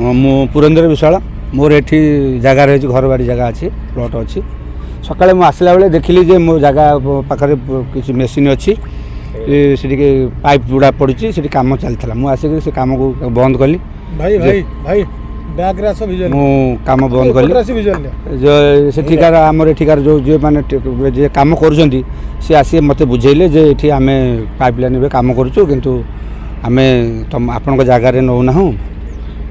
ମୁଁ ପୁରେନ୍ଦ୍ର ବିଶ୍ୱାଳ। ମୋର ଏଠି ଜାଗା ରହିଛି, ଘର ବାଡ଼ି ଜାଗା ଅଛି, ପ୍ଲଟ୍ ଅଛି। ସକାଳେ ମୁଁ ଆସିଲା ବେଳେ ଦେଖିଲି ଯେ ମୋ ଜାଗା ପାଖରେ କିଛି ମେସିନ୍ ଅଛି, ସେଠି ପାଇପ୍ ଗୁଡ଼ା ପଡ଼ିଛି, ସେଠି କାମ ଚାଲିଥିଲା। ମୁଁ ଆସିକି ସେ କାମକୁ ବନ୍ଦ କଲି। ମୁଁ କାମ ବନ୍ଦ କଲି। ସେଠିକାର ଆମର ଏଠିକାର ଯେଉଁ ମାନେ ଯିଏ କାମ କରୁଛନ୍ତି ସେ ଆସି ମୋତେ ବୁଝେଇଲେ ଯେ ଏଠି ଆମେ ପାଇପ୍ ଲାଇନ୍ ଏବେ କାମ କରୁଛୁ, କିନ୍ତୁ ଆମେ ଆପଣଙ୍କ ଜାଗାରେ ନେଉନାହୁଁ,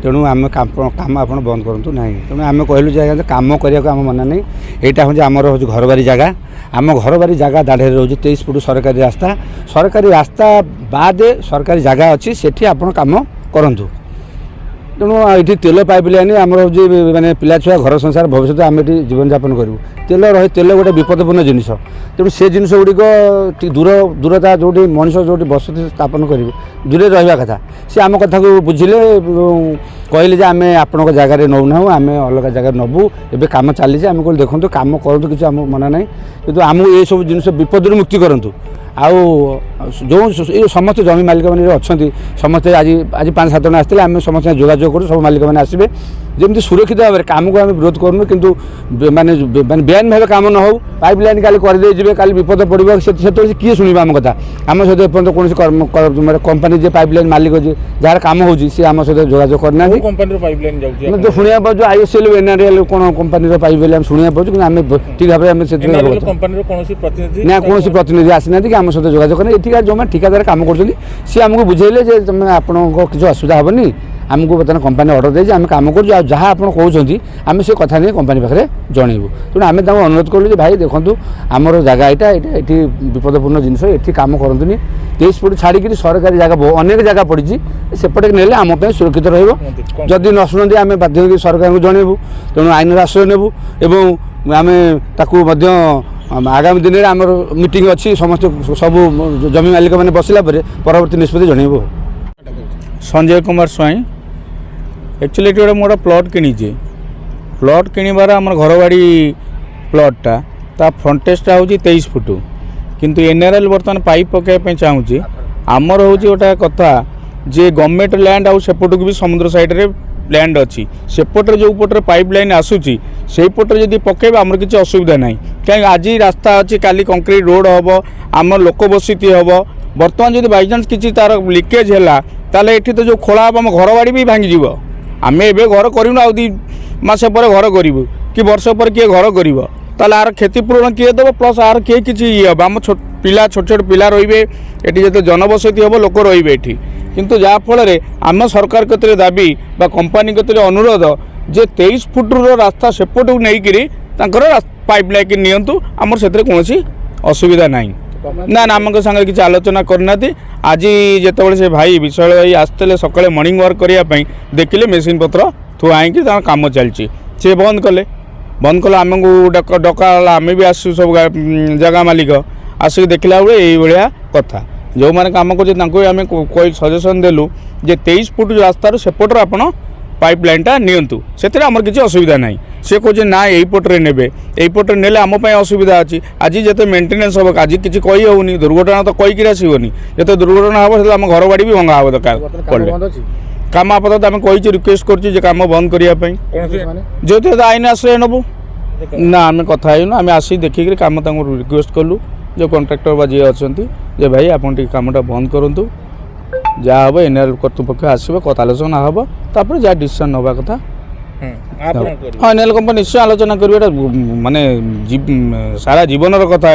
ତେଣୁ ଆମେ କାମ ଆପଣ ବନ୍ଦ କରନ୍ତୁ ନାହିଁ। ତେଣୁ ଆମେ କହିଲୁ ଯେ ଆଜ୍ଞା କାମ କରିବାକୁ ଆମ ମନା ନାହିଁ, ଏଇଟା ହେଉଛି ଆମର ହେଉଛି ଘରବାରି ଜାଗା। ଆମ ଘରବାରି ଜାଗା ଦାଢ଼ରେ ରହୁଛି 23 ଫୁଟ ସରକାରୀ ରାସ୍ତା ବାଦ ସରକାରୀ ଜାଗା ଅଛି, ସେଠି ଆପଣ କାମ କରନ୍ତୁ। ତେଣୁ ଏଠି ତେଲ ପାଇପ୍ ଲାଇନ୍ ଆମର ହେଉଛି ମାନେ ପିଲାଛୁଆ ଘର ସଂସାର ଭବିଷ୍ୟତ ଆମେ ଏଠି ଜୀବନଯାପନ କରିବୁ। ତେଲ ଗୋଟେ ବିପଦପୂର୍ଣ୍ଣ ଜିନିଷ, ତେଣୁ ସେ ଜିନିଷ ଗୁଡ଼ିକ ଦୂରତା ଯେଉଁଠି ମଣିଷ ଯେଉଁଠି ବସତି ସ୍ଥାପନ କରିବେ ଦୂରରେ ରହିବା କଥା। ସେ ଆମ କଥାକୁ ବୁଝିଲେ, କହିଲେ ଯେ ଆମେ ଆପଣଙ୍କ ଜାଗାରେ ନେଉନାହୁଁ, ଆମେ ଅଲଗା ଜାଗାରେ ନେବୁ, ଏବେ କାମ ଚାଲିଛି। ଆମେ କହିଲୁ ଦେଖନ୍ତୁ କାମ କରନ୍ତୁ, କିଛି ଆମ ମନା ନାହିଁ, କିନ୍ତୁ ଆମକୁ ଏସବୁ ଜିନିଷ ବିପଦରୁ ମୁକ୍ତି କରନ୍ତୁ। ଆଉ ଯେଉଁ ସମସ୍ତ ଜମି ମାଲିକମାନେ ଅଛନ୍ତି ସମସ୍ତେ ଆଜି 5-7 ଜଣ ଆସିଥିଲେ, ଆମେ ସମସ୍ତେ ଯୋଗାଯୋଗ କରୁ, ସବୁ ମାଲିକମାନେ ଆସିବେ ଯେମିତି ସୁରକ୍ଷିତ ଭାବରେ। କାମକୁ ଆମେ ବିରୋଧ କରୁନୁ, କିନ୍ତୁ ମାନେ ବେଆଇନ ଭାବେ କାମ ନ ହେଉ। ପାଇପ୍ ଲାଇନ୍ କାଲି କରିଦେଇ ଯିବେ, କାଲି ବିପଦ ପଡ଼ିବ, ସେତେବେଳେ କିଏ ଶୁଣିବ ଆମ କଥା? ଆମ ସହିତ ଏପର୍ଯ୍ୟନ୍ତ କୌଣସି କମ୍ପାନୀ ଯେ ପାଇପ୍ ଲାଇନ୍ ମାଲିକ ଯାହାର କାମ ହେଉଛି ସେ ଆମ ସହିତ ଯୋଗାଯୋଗ କରିନାହାନ୍ତି। କମ୍ପାନୀର ପାଇପ୍ ଲାଇନ୍ ଯାଉଛି ଆମେ ତ ଶୁଣିବାକୁ ପାଉଛୁ IOCL NRL କ'ଣ କମ୍ପାନୀର ପାଇପ୍ ବୋଲି ଆମେ ଶୁଣିବାକୁ ପାଉଛୁ, କିନ୍ତୁ ଆମେ ଠିକ୍ ଭାବରେ ଆମେ ସେଥିରେ କମ୍ପାନୀର କୌଣସି ପ୍ରତିନିଧି ନା କୌଣସି ପ୍ରତିନିଧି ଆସିନାହାନ୍ତି କି ଆମ ସହିତ ଯୋଗାଯୋଗ କରିନାହାନ୍ତି। ଏଠିକାର ଯେଉଁମାନେ ଠିକାଦାର କାମ କରୁଛନ୍ତି ସିଏ ଆମକୁ ବୁଝେଇଲେ ଯେ ତମେ ଆପଣଙ୍କ କିଛି ଅସୁବିଧା ହେବନି, ଆମକୁ ବର୍ତ୍ତମାନ କମ୍ପାନୀ ଅର୍ଡ଼ର ଦେଇଛି, ଆମେ କାମ କରୁଛୁ, ଆଉ ଯାହା ଆପଣ କହୁଛନ୍ତି ଆମେ ସେ କଥା ନେଇ କମ୍ପାନୀ ପାଖରେ ଜଣେଇବୁ। ତେଣୁ ଆମେ ତାଙ୍କୁ ଅନୁରୋଧ କଲୁ ଯେ ଭାଇ ଦେଖନ୍ତୁ ଆମର ଜାଗା ଏଠି ବିପଦପୂର୍ଣ୍ଣ ଜିନିଷ, ଏଠି କାମ କରନ୍ତୁନି। 23 ଫୁଟ ଛାଡ଼ିକିରି ସରକାରୀ ଜାଗା ଅନେକ ଜାଗା ପଡ଼ିଛି, ସେପଟେ ନେଲେ ଆମ ପାଇଁ ସୁରକ୍ଷିତ ରହିବ। ଯଦି ନ ଶୁଣନ୍ତି ଆମେ ବାଧ୍ୟ ହୋଇକି ସରକାରଙ୍କୁ ଜଣେଇବୁ, ତେଣୁ ଆଇନର ଆଶ୍ରୟ ନେବୁ ଏବଂ ଆମେ ତାକୁ ମଧ୍ୟ ଆଗାମୀ ଦିନରେ ଆମର ମିଟିଂ ଅଛି, ସମସ୍ତେ ସବୁ ଜମି ମାଲିକମାନେ ବସିଲା ପରେ ପରବର୍ତ୍ତୀ ନିଷ୍ପତ୍ତି ଜଣେଇବୁ। संजय कुमार स्वाई। एक्चुअली ये गोटे मोटा प्लट किणीचे, प्लट किणवार आम घरबाड़ी प्लटटा ता फ्रंटेजटा हूँ 23 फुट, किंतु NRL बर्तमान पाइप पकाइवाई चाहूँगी। आमर हूँ गोटे कथा जे गवर्नमेंट लैंड आउ सेपट को भी समुद्र साइड रे लैंड अच्छी, सेपटे जो पटे पाइप लाइन आसूची से पटे जब पकेबा आमर किसी असुविधा ना, कहीं आज रास्ता अच्छी काली कंक्रीट रोड हम आम लोक बसती हम। बर्तमान जब बाईचान्स किसी तार लिकेज है ताले एठी तो जो खोला हम घर बाड़ी भी भांगी जीव। आम एबे घर करूँ आ 2 मास पर घर करूँ कि वर्ष पर किए घर कर ताले आर क्षतिपूरण किए देव प्लस आर किए किसी ये हम आम पिला छोट छोट पिला रे ये जो जनबसती हम लोक रे किंतु जहाँफल आम सरकार कतरे दाबी बा कंपानी कतरे अनुरोध जे 23 फुट रास्ता सेपट को लेकिन पाइप लाइन नियंतु आमर से कौन असुविधा ना ना आम सागर किसी आलोचना करना। आज जिते से भाई विशाल भाई आसते सकाଳେ मॉर्निंग वर्क करने देखिले मेसीन पत्र थुआ होगी काम चलती सी बंद कले आमको डका आम भी आसू सब जगह मालिक आसिक देखला बेले ये कथा जो मैंने कम कर सजेसन देलु जे 23 फुट रास्तार सेपटर आप पाइप लाइनटा नियंतु से किसी असुविधा ना। सी कहे ना यहीपटे ने यहीपटे ने आम असुविधा अच्छी। आज जिते मेन्टेनेंस हम आज किसी कही होनी दुर्घटना तो कहीकि आसबनी जिते दुर्घटना हम से आम घर बाड़ी भी भंगा हम दरकार पड़े कम आपातत आम कही रिक्वेस्ट कर कम बंद करने जो आईन आश्रय नबू ना आम कथा आम आसी देखिक कम रिक्वेस्ट कलु जो कॉन्ट्राक्टर बा जी अच्छा जे भाई आप कामटा बंद करूँ जहाँ हम NRL कर्तृपक्ष आसो आलोचना हम तापर जहाँ डिसीजन नवा कथा हाँ NRL कंपनी निश्चय आलोचना करें माने सारा जीवन कथा।